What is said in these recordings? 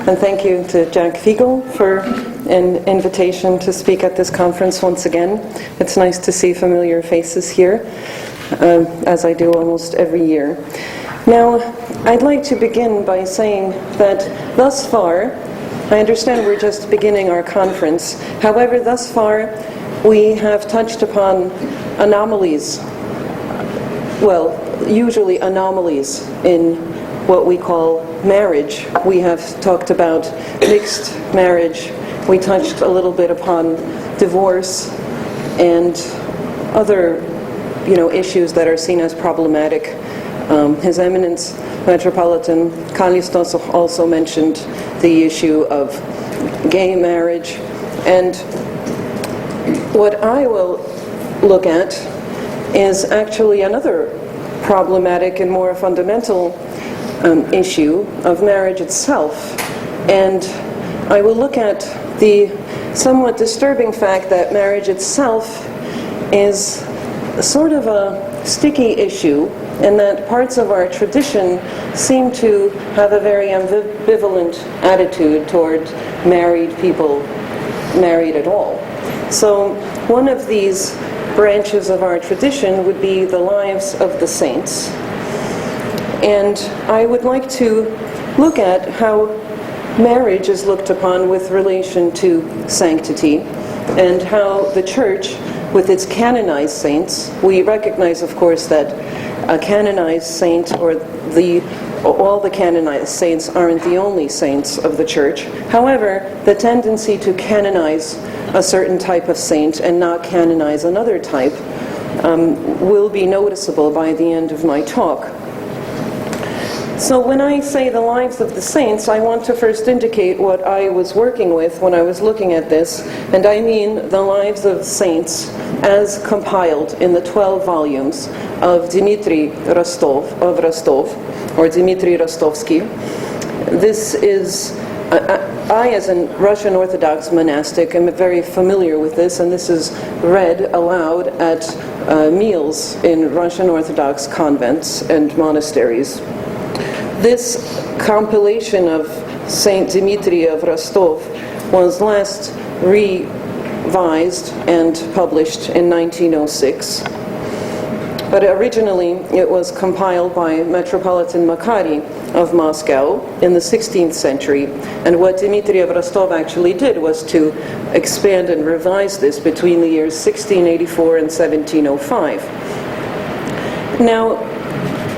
And thank you to Jack Fiegel for an invitation to speak at this conference once again. It's nice to see familiar faces here, as I do almost every year. Now, I'd like to begin by saying that thus far, I understand we're just beginning our conference. However, thus far, we have touched upon anomalies, well, usually anomalies in what we call marriage. We have talked about mixed marriage. We touched a little bit upon divorce and other, issues that are seen as problematic. His Eminence Metropolitan Kallistos also mentioned the issue of gay marriage. And what I will look at is actually another problematic and more fundamental issue of marriage itself. And I will look at the somewhat disturbing fact that marriage itself is sort of a sticky issue, and that parts of our tradition seem to have a very ambivalent attitude toward married people, married at all. So one of these branches of our tradition would be the lives of the saints. And I would like to look at how marriage is looked upon with relation to sanctity, and how the Church, with its canonized saints, we recognize, of course, that a canonized saint, or all the canonized saints aren't the only saints of the Church. However, the tendency to canonize a certain type of saint and not canonize another type will be noticeable by the end of my talk. So when I say the lives of the saints, I want to first indicate what I was working with when I was looking at this, and I mean the lives of saints as compiled in the 12 volumes of Dmitri Rostov, or Dmitri Rostovsky. This is, I as a Russian Orthodox monastic am very familiar with this, and this is read aloud at meals in Russian Orthodox convents and monasteries. This compilation of Saint Dmitri of Rostov was last revised and published in 1906. But originally it was compiled by Metropolitan Makary of Moscow in the 16th century. And what Dmitri of Rostov actually did was to expand and revise this between the years 1684 and 1705. Now,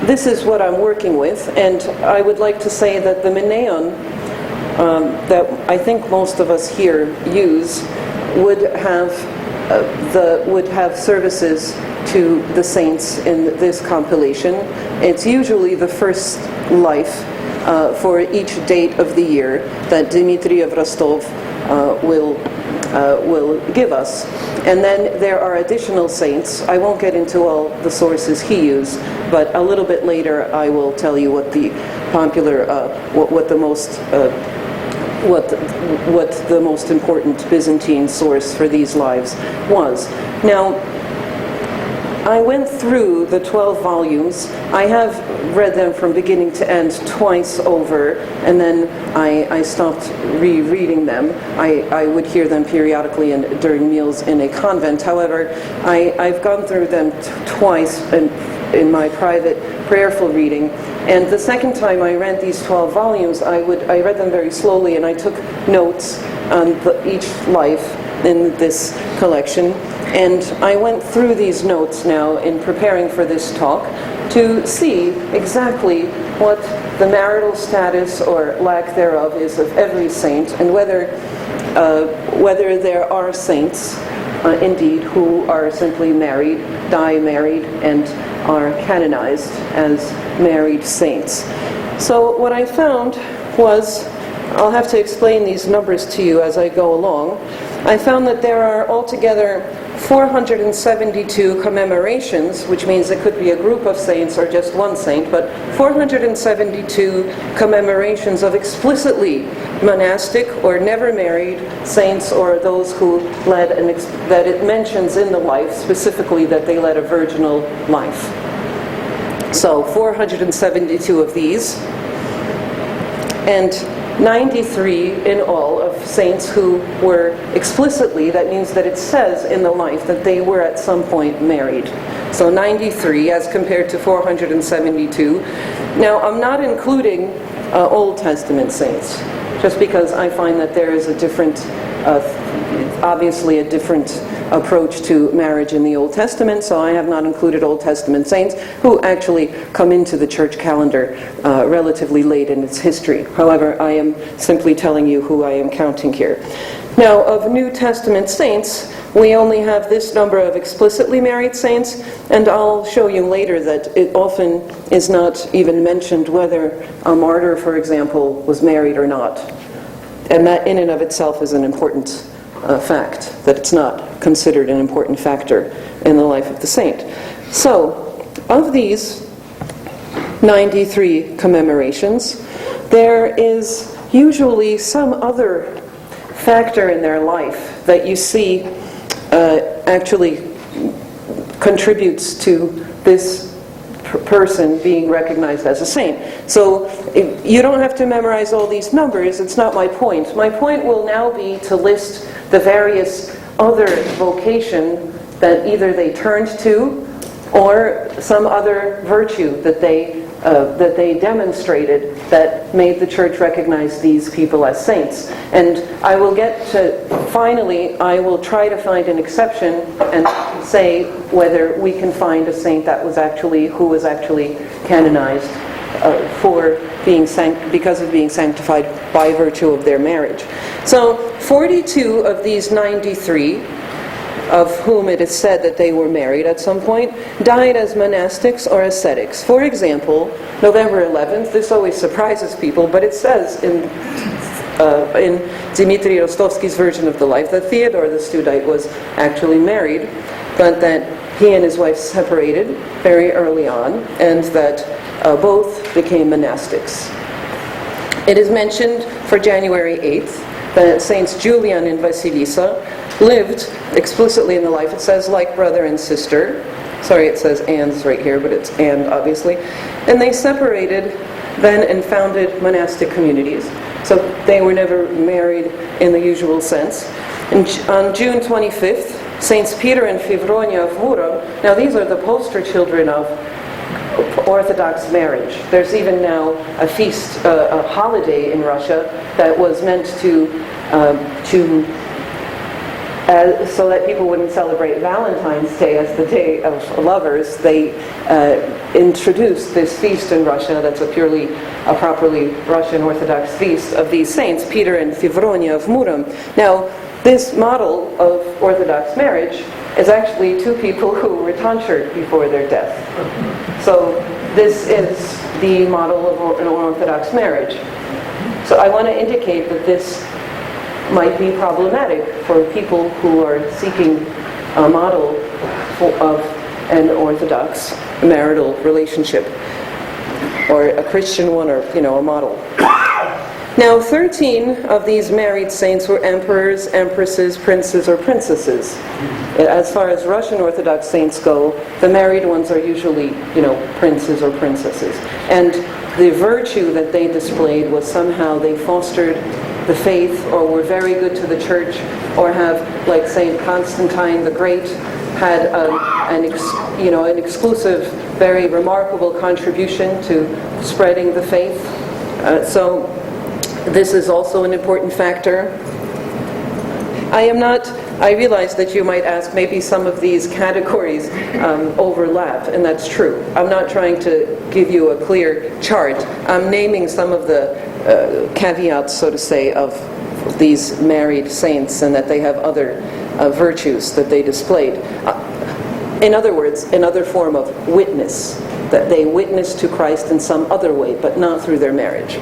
this is what I'm working with, and I would like to say that the Meneon that I think most of us here use would have services to the saints in this compilation. It's usually the first life for each date of the year that Dmitri of Rostov will give us. And then there are additional saints. I won't get into all the sources he used, but a little bit later I will tell you what the popular, what the most important Byzantine source for these lives was. Now, I went through the 12 volumes. I have read them from beginning to end twice over, and then I stopped rereading them. I would hear them periodically during meals in a convent. However, I've gone through them twice in my private prayerful reading. And the second time I read these 12 volumes, I read them very slowly, and I took notes on each life in this collection. And I went through these notes now in preparing for this talk to see exactly what the marital status or lack thereof is of every saint, and whether whether there are saints, indeed, who are simply married, die married, and are canonized as married saints. So what I found was, I'll have to explain these numbers to you as I go along. I found that there are altogether 472 commemorations, which means it could be a group of saints or just one saint, but 472 commemorations of explicitly monastic or never married saints, or those who led that it mentions in the life specifically that they led a virginal life. So 472 of these, and 93 in all of saints who were explicitly, that means that it says in the life that they were at some point married. So 93 as compared to 472. Now, I'm not including Old Testament saints, just because I find that there is a different, obviously a different approach to marriage in the Old Testament, so I have not included Old Testament saints who actually come into the church calendar relatively late in its history. However, I am simply telling you who I am counting here. Now, of New Testament saints, we only have this number of explicitly married saints, and I'll show you later that it often is not even mentioned whether a martyr, for example, was married or not. And that in and of itself is an important fact, that it's not considered an important factor in the life of the saint. So, of these 93 commemorations, there is usually some other factor in their life that you see actually contributes to this person being recognized as a saint. So you don't have to memorize all these numbers, it's not my point. My point will now be to list the various other vocation that either they turned to or some other virtue that they demonstrated that made the church recognize these people as saints. And I will get to, finally, I will try to find an exception and say whether we can find a saint that was actually, who was actually canonized for being because of being sanctified by virtue of their marriage. So 42 of these 93, of whom it is said that they were married at some point, died as monastics or ascetics. For example, November 11th, this always surprises people, but it says in Dmitry Rostovsky's version of the life that Theodore the Studite was actually married, but that he and his wife separated very early on, and that both became monastics. It is mentioned for January 8th that Saints Julian and Vasilisa lived explicitly in the life. It says like brother and sister. Sorry, it says ands right here, but it's and obviously. And they separated then and founded monastic communities. So they were never married in the usual sense. And on June 25th, Saints Peter and Fivronia of Murom, now these are the poster children of Orthodox marriage. There's even now a feast, a holiday in Russia that was meant to so that people wouldn't celebrate Valentine's Day as the day of lovers. They introduced this feast in Russia that's a properly Russian Orthodox feast of these saints, Peter and Fivronia of Murom. Now, this model of Orthodox marriage is actually two people who were tonsured before their death. So this is the model of an Orthodox marriage. So I want to indicate that this might be problematic for people who are seeking a model of an Orthodox marital relationship, or a Christian one, or a model. Now, 13 of these married saints were emperors, empresses, princes, or princesses. As far as Russian Orthodox saints go, the married ones are usually, princes or princesses. And the virtue that they displayed was somehow they fostered the faith, or were very good to the church, or have, like Saint Constantine the Great, had an exclusive, very remarkable contribution to spreading the faith. So this is also an important factor. I realize that you might ask, maybe some of these categories overlap, and that's true. I'm not trying to give you a clear chart. I'm naming some of the caveats, so to say, of these married saints and that they have other virtues that they displayed. In other words, another form of witness, that they witness to Christ in some other way, but not through their marriage.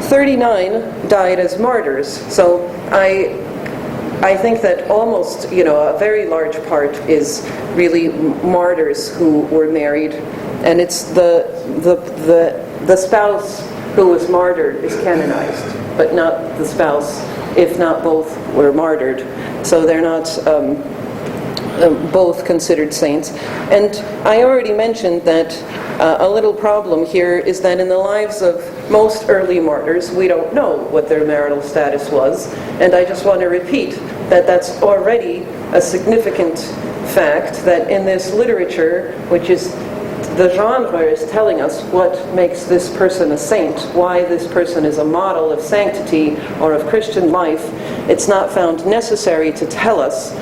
39 died as martyrs. So I think that almost, a very large part is really martyrs who were married, and it's the spouse who was martyred is canonized, but not the spouse, if not both were martyred. So they're not both considered saints. And I already mentioned that a little problem here is that in the lives of most early martyrs, we don't know what their marital status was. And I just want to repeat that that's already a significant fact, that in this literature, which is the genre is telling us what makes this person a saint, why this person is a model of sanctity or of Christian life, it's not found necessary to tell us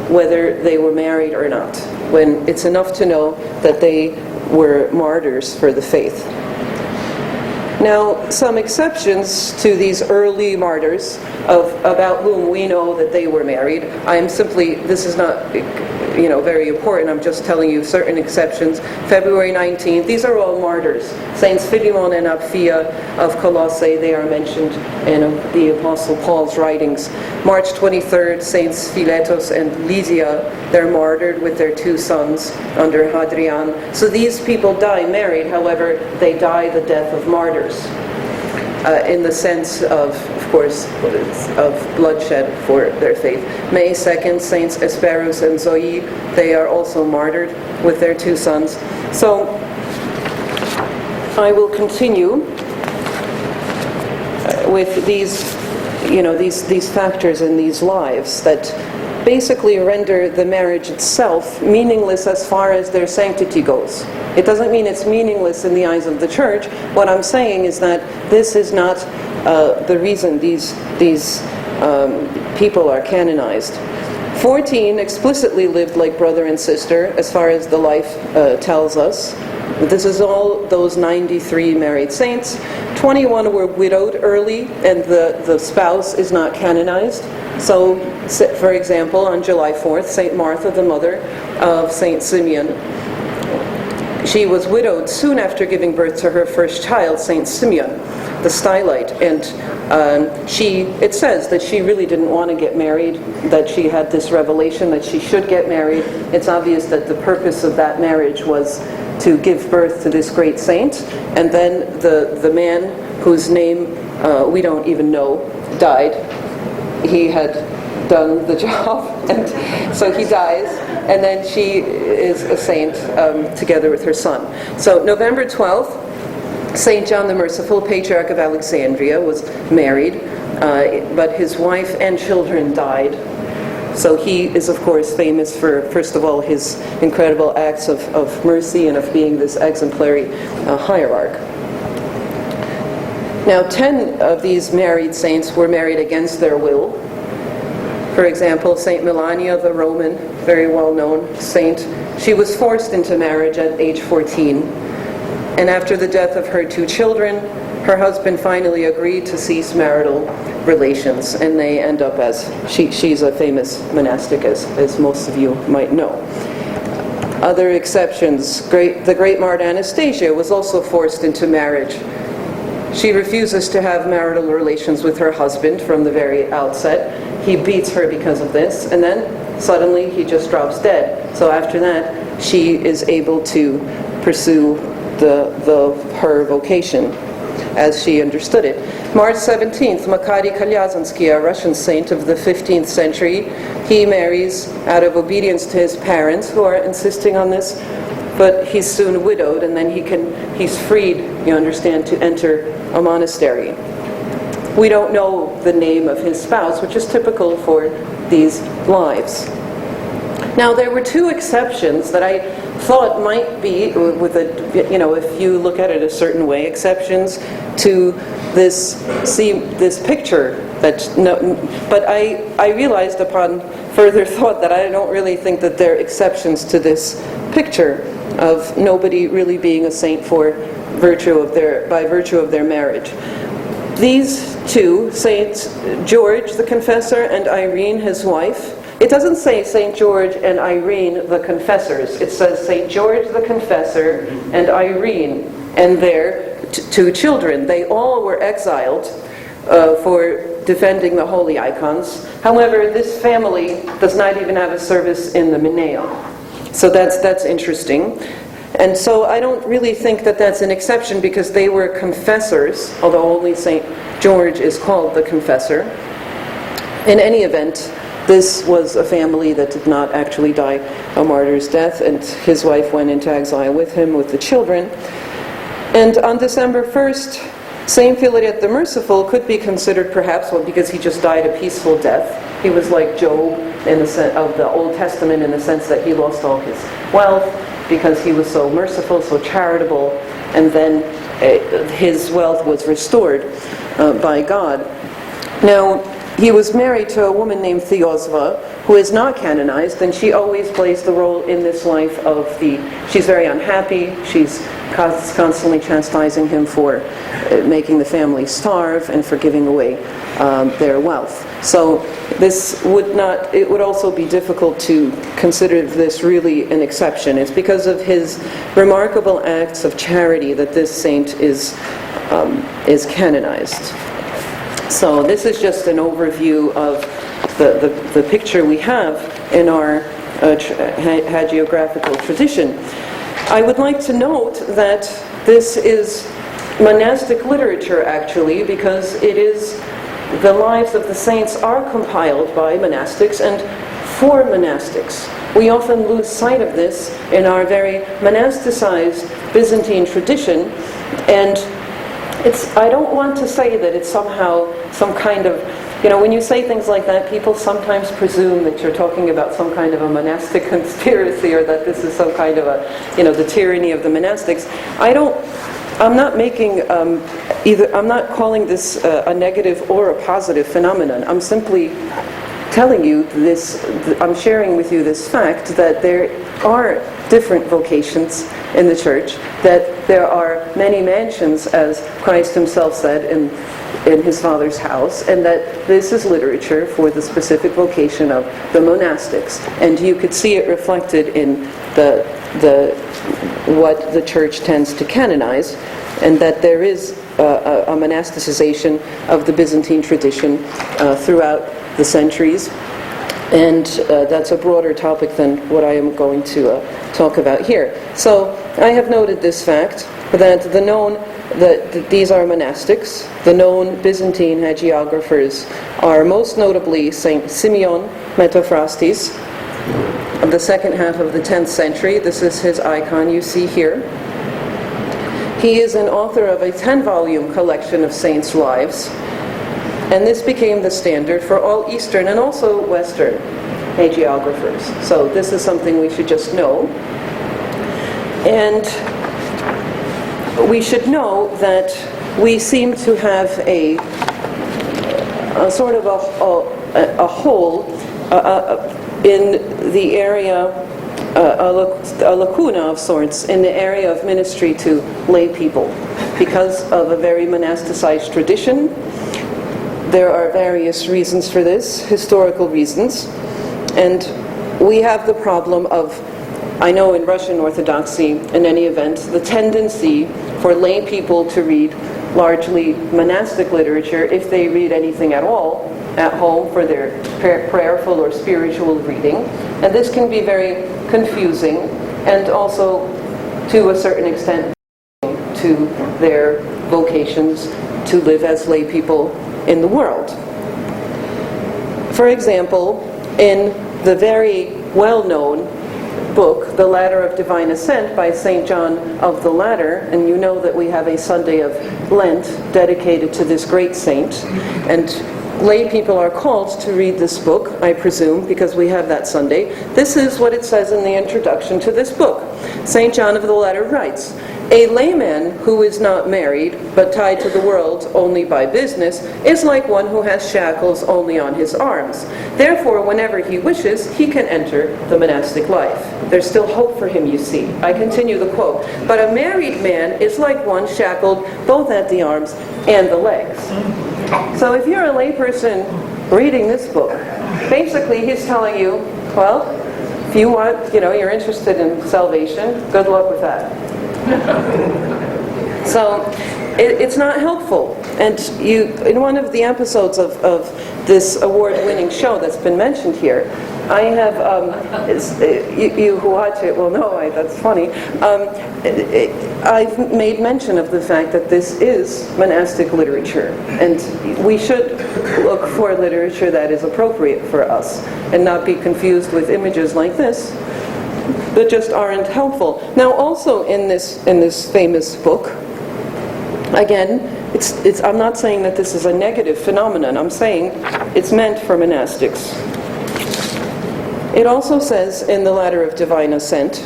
whether they were married or not, when it's enough to know that they were martyrs for the faith. Now, some exceptions to these early martyrs about whom we know that they were married. This is not very important. I'm just telling you certain exceptions. February 19th, these are all martyrs. Saints Philemon and Apphia of Colossae, they are mentioned in the Apostle Paul's writings. March 23rd, Saints Philetos and Lysia, they're martyred with their 2 sons under Hadrian. So these people die married, however, they die the death of martyrs. In the sense of course, of bloodshed for their faith. May 2nd, Saints Esperus and Zoe, they are also martyred with their 2 sons. So I will continue with these factors in these lives that basically render the marriage itself meaningless as far as their sanctity goes. It doesn't mean it's meaningless in the eyes of the church. What I'm saying is that this is not the reason these people are canonized. 14 explicitly lived like brother and sister, as far as the life tells us. This is all those 93 married saints. 21 were widowed early, and the spouse is not canonized. So, for example, on July 4th, St. Martha, the mother of St. Simeon, she was widowed soon after giving birth to her first child, St. Simeon, the Stylite. And it says that she really didn't want to get married, that she had this revelation that she should get married. It's obvious that the purpose of that marriage was to give birth to this great saint. And then the man whose name we don't even know died. He had done the job, and so he dies, and then she is a saint together with her son. So November 12th, St. John the Merciful, Patriarch of Alexandria, was married, but his wife and children died. So he is, of course, famous for, first of all, his incredible acts of mercy and of being this exemplary hierarch. Now, 10 of these married saints were married against their will. For example, St. Melania, the Roman, very well-known saint, she was forced into marriage at age 14. And after the death of her 2 children, her husband finally agreed to cease marital relations, and they end up as, she's a famous monastic, as most of you might know. Other exceptions, the great Martyr Anastasia was also forced into marriage. She refuses to have marital relations with her husband from the very outset. He beats her because of this, and then suddenly he just drops dead. So after that, she is able to pursue her vocation as she understood it. March 17th, Makary Kalyazansky, a Russian saint of the 15th century, he marries out of obedience to his parents, who are insisting on this, but he's soon widowed, and then he's freed, you understand, to enter a monastery. We don't know the name of his spouse, which is typical for these lives. Now, there were 2 exceptions that I thought might be, if you look at it a certain way, exceptions to this picture. But I realized upon further thought that I don't really think that they're exceptions to this picture of nobody really being a saint by virtue of their marriage. these two, Saint George the Confessor and Irene his wife, it doesn't say Saint George and Irene the Confessors. It says Saint George the Confessor and Irene and their two children. They all were exiled for defending the holy icons. However, this family does not even have a service in the Mineo. So that's interesting. And so I don't really think that that's an exception, because they were confessors, although only St. George is called the confessor. In any event, this was a family that did not actually die a martyr's death, and his wife went into exile with him, with the children. And on December 1st, Saint Philaret the Merciful could be considered perhaps, well, because he just died a peaceful death. He was like Job in the sense of the Old Testament, in the sense that he lost all his wealth because he was so merciful, so charitable, and then his wealth was restored by God. Now, he was married to a woman named Theosva, who is not canonized, and she always plays the role in this life of she's very unhappy, she's constantly chastising him for making the family starve and for giving away their wealth. So it would also be difficult to consider this really an exception. It's because of his remarkable acts of charity that this saint is canonized. So this is just an overview of the picture we have in our hagiographical tradition. I would like to note that this is monastic literature, actually, because it is the lives of the saints are compiled by monastics and for monastics. We often lose sight of this in our very monasticized Byzantine tradition, and I don't want to say that it's somehow some kind of, when you say things like that, people sometimes presume that you're talking about some kind of a monastic conspiracy, or that this is some kind of the tyranny of the monastics. I'm not making I'm not calling this a negative or a positive phenomenon. I'm simply telling you this, I'm sharing with you this fact that there are different vocations in the church, that there are many mansions, as Christ himself said in his Father's house, and that this is literature for the specific vocation of the monastics. And you could see it reflected in what the church tends to canonize, and that there is a monasticization of the Byzantine tradition throughout the centuries. And that's a broader topic than what I am going to talk about here. So I have noted this fact, that these are monastics. The known Byzantine hagiographers are most notably Saint Simeon Metaphrastes of the second half of the 10th century. This is his icon you see here. He is an author of a 10-volume collection of saints' lives, and this became the standard for all Eastern and also Western hagiographers. So this is something we should just know. And we should know that we seem to have a sort of a hole in the area, a lacuna of sorts in the area of ministry to lay people, because of a very monasticized tradition. There are various reasons for this, historical reasons, and we have the problem of, I know in Russian Orthodoxy, in any event, the tendency for lay people to read largely monastic literature, if they read anything at all, at home for their prayerful or spiritual reading. And this can be very confusing, and also, to a certain extent, to their vocations to live as lay people in the world. For example, in the very well-known book, The Ladder of Divine Ascent by St. John of the Ladder, and you know that we have a Sunday of Lent dedicated to this great saint, and lay people are called to read this book, I presume, because we have that Sunday. This is what it says in the introduction to this book. St. John of the Ladder writes, A layman who is not married, but tied to the world only by business, is like one who has shackles only on his arms. Therefore, whenever he wishes, he can enter the monastic life. There's still hope for him, you see. I continue the quote. But a married man is like one shackled both at the arms and the legs. So if you're a layperson reading this book, basically he's telling you, well, if you want, you're interested in salvation, good luck with that. So it's not helpful. And in one of the episodes of this award-winning show that's been mentioned here, I have, you who watch it will know, that's funny, I've made mention of the fact that this is monastic literature, and we should look for literature that is appropriate for us, and not be confused with images like this that just aren't helpful. Now also in this famous book, again, I'm not saying that this is a negative phenomenon, I'm saying it's meant for monastics. It also says in the Ladder of Divine Ascent,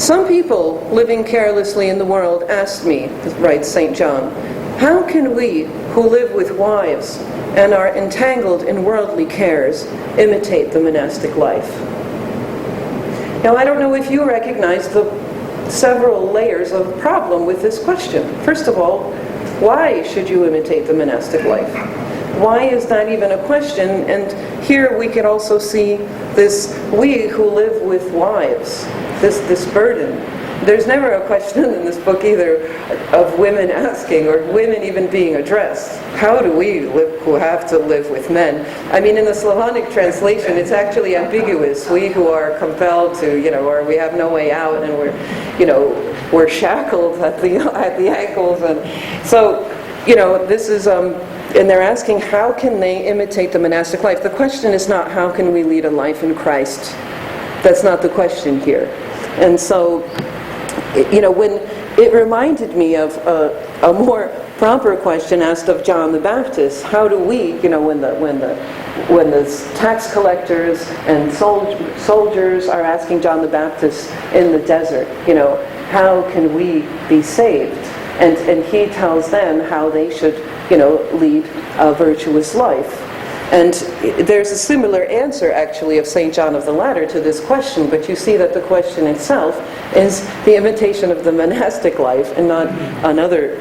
some people living carelessly in the world asked me, writes St. John, how can we who live with wives and are entangled in worldly cares imitate the monastic life? Now, I don't know if you recognize the several layers of problem with this question. First of all, why should you imitate the monastic life? Why is that even a question? And here we can also see this, we who live with wives, this burden. There's never a question in this book either of women asking or women even being addressed. How do we live who have to live with men? I mean, in the Slavonic translation, it's actually ambiguous. We who are compelled to, or we have no way out, and we're shackled at the ankles, and so, this is. And they're asking, how can they imitate the monastic life? The question is not, how can we lead a life in Christ? That's not the question here. And so, when it reminded me of a more proper question asked of John the Baptist, how do we, when the tax collectors and soldiers are asking John the Baptist in the desert, how can we be saved? And he tells them how they should, lead a virtuous life. And there's a similar answer, actually, of St. John of the Ladder to this question, but you see that the question itself is the imitation of the monastic life and not another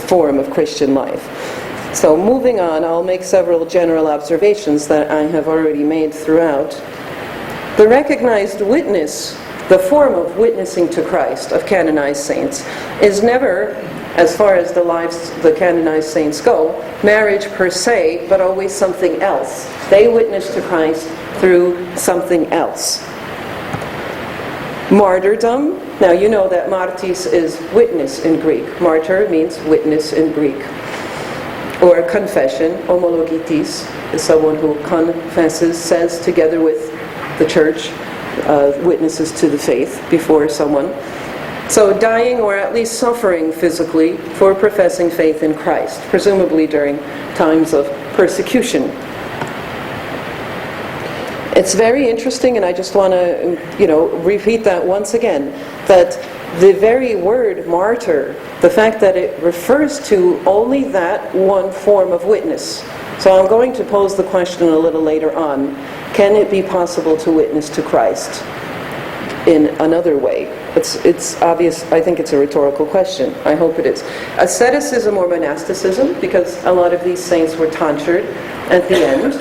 form of Christian life. So moving on, I'll make several general observations that I have already made throughout. The recognized witness, the form of witnessing to Christ of canonized saints, is never, as far as the lives the canonized saints go, marriage per se, but always something else. They witness to Christ through something else. Martyrdom, now you know that martis is witness in Greek. Martyr means witness in Greek. Or confession, homologitis, is someone who confesses, says together with the church, witnesses to the faith before someone. So dying or at least suffering physically for professing faith in Christ, presumably during times of persecution. It's very interesting, and I just want to, repeat that once again, that the very word martyr, the fact that it refers to only that one form of witness. So I'm going to pose the question a little later on. Can it be possible to witness to Christ in another way? It's obvious. I think it's a rhetorical question. I hope it is. Asceticism or monasticism, because a lot of these saints were tonsured at the end.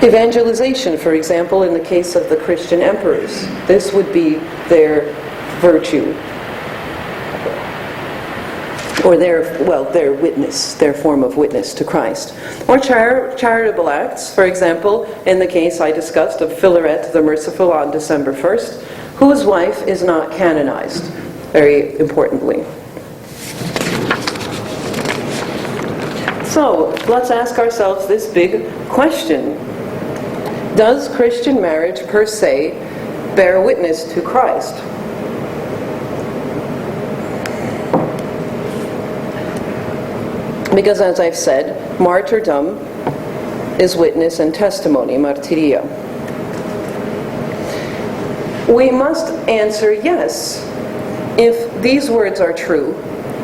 Evangelization, for example, in the case of the Christian emperors. This would be their virtue. Or their witness, their form of witness to Christ. Or charitable acts, for example, in the case I discussed of Philaret the Merciful on December 1st, whose wife is not canonized, very importantly. So, let's ask ourselves this big question. Does Christian marriage per se bear witness to Christ? Because as I've said, martyrdom is witness and testimony, martyria. we must answer yes if these words are true.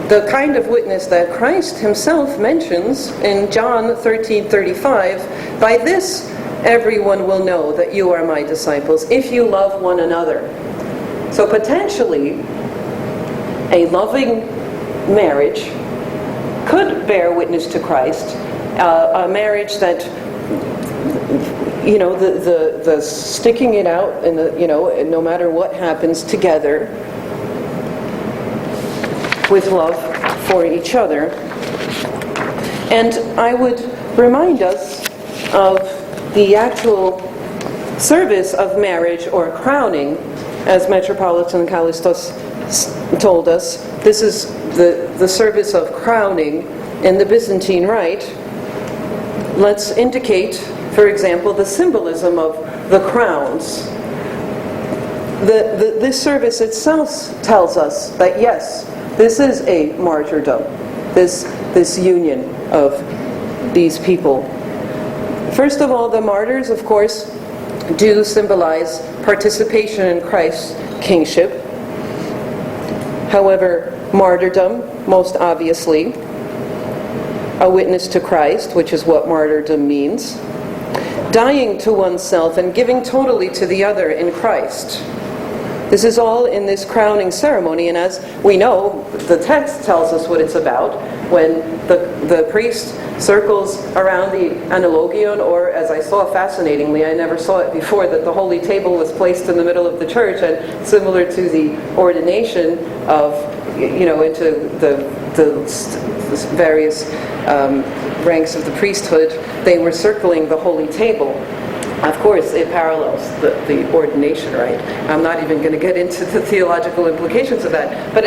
The kind of witness that Christ himself mentions in John 13:35, by this everyone will know that you are my disciples, if you love one another. So potentially, a loving marriage could bear witness to Christ, a marriage that, the sticking it out, and no matter what happens, together with love for each other. And I would remind us of the actual service of marriage or crowning, as Metropolitan Callistos told us. This is the service of crowning in the Byzantine Rite. Let's indicate, for example, the symbolism of the crowns. This service itself tells us that yes, this is a martyrdom, this union of these people. First of all, the martyrs, of course, do symbolize participation in Christ's kingship. However, martyrdom, most obviously, a witness to Christ, which is what martyrdom means, dying to oneself and giving totally to the other in Christ. This is all in this crowning ceremony, and as we know, the text tells us what it's about. When the priest circles around the analogion, or as I saw fascinatingly, I never saw it before, that the holy table was placed in the middle of the church, and similar to the ordination of, into the various ranks of the priesthood, they were circling the holy table. Of course, it parallels the ordination, right? I'm not even going to get into the theological implications of that. But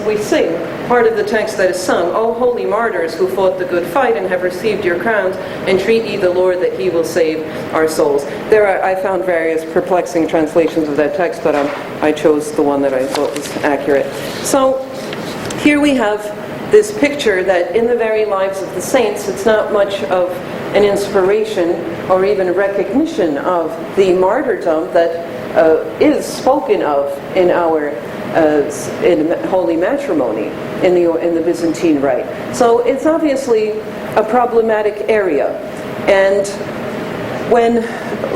we sing part of the text that is sung, O holy martyrs who fought the good fight and have received your crowns, entreat ye the Lord that he will save our souls. I found various perplexing translations of that text, but I chose the one that I thought was accurate. So here we have this picture that in the very lives of the saints, it's not much of an inspiration or even recognition of the martyrdom that is spoken of in our in holy matrimony in the Byzantine Rite. So it's obviously a problematic area, and when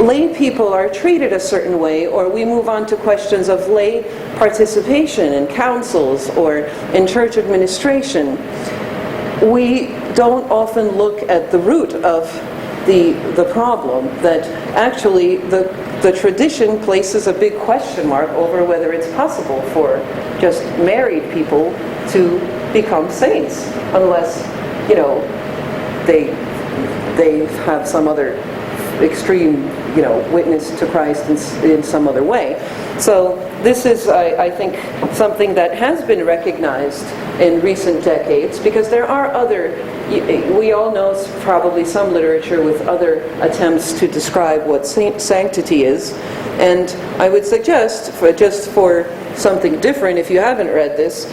lay people are treated a certain way, or we move on to questions of lay participation in councils or in church administration, we don't often look at the root of the problem, that actually the tradition places a big question mark over whether it's possible for just married people to become saints, unless they have some other extreme witness to Christ in some other way. So this is, I think, something that has been recognized in recent decades, because there are other, we all know probably some literature with other attempts to describe what sanctity is, and I would suggest, for something different, if you haven't read this,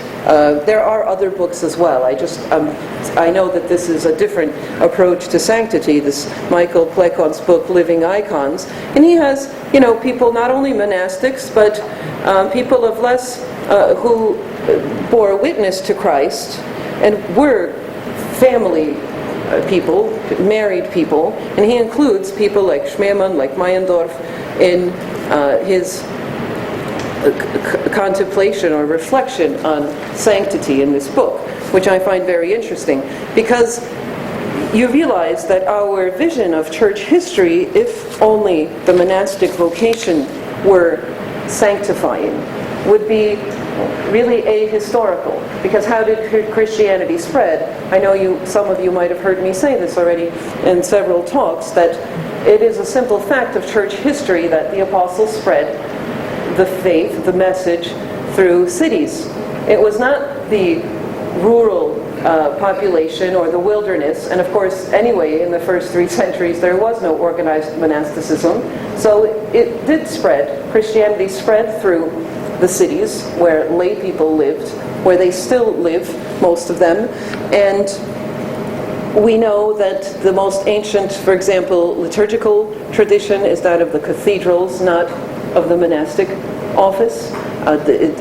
there are other books as well. I know that this is a different approach to sanctity, this Michael Plekon's book, Living Icons, and he has, people, not only monastics, but people of less, who bore witness to Christ and were family people, married people, and he includes people like Schmemann, like Meyendorff, in his contemplation or reflection on sanctity in this book, which I find very interesting, because you realize that our vision of church history, if only the monastic vocation were sanctifying, would be really ahistorical. Because how did Christianity spread? I know some of you might have heard me say this already in several talks, that it is a simple fact of church history that the apostles spread the faith, the message, through cities. It was not the rural population or the wilderness, and of course, anyway, in the first 3 centuries there was no organized monasticism, so it did spread. Christianity spread through the cities where lay people lived, where they still live, most of them, and we know that the most ancient, for example, liturgical tradition is that of the cathedrals, not of the monastic office.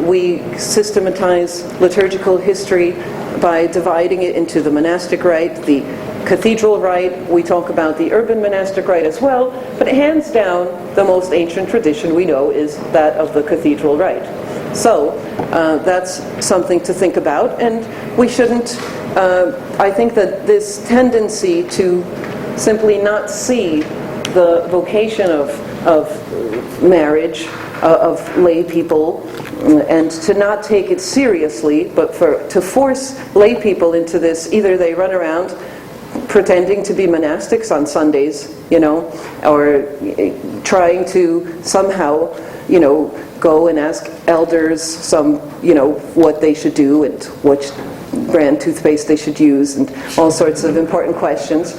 We systematize liturgical history by dividing it into the monastic rite, the cathedral rite. We talk about the urban monastic rite as well, but hands down, the most ancient tradition we know is that of the cathedral rite. So that's something to think about, and we shouldn't, I think that this tendency to simply not see the vocation of marriage, of lay people, and to not take it seriously, but to force lay people into this, either they run around pretending to be monastics on Sundays, or trying to somehow, go and ask elders what they should do and which brand toothpaste they should use and all sorts of important questions.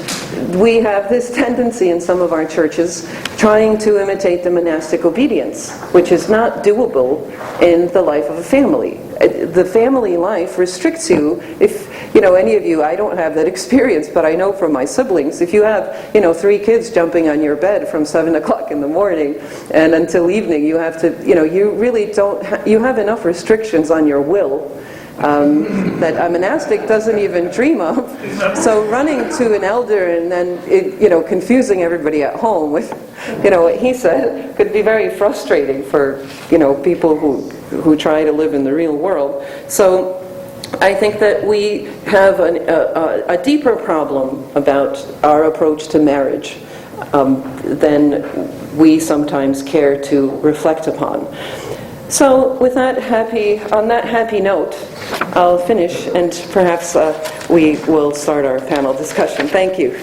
We have this tendency in some of our churches trying to imitate the monastic obedience, which is not doable in the life of a family. The family life restricts you. If any of you, I don't have that experience, but I know from my siblings, if you have 3 kids jumping on your bed from 7 o'clock in the morning and until evening, you have to, you really don't, you have enough restrictions on your will that a monastic doesn't even dream of. So running to an elder and then confusing everybody at home with what he said could be very frustrating for people who try to live in the real world. So I think that we have a deeper problem about our approach to marriage than we sometimes care to reflect upon. So with that on that happy note, I'll finish, and perhaps we will start our panel discussion. Thank you.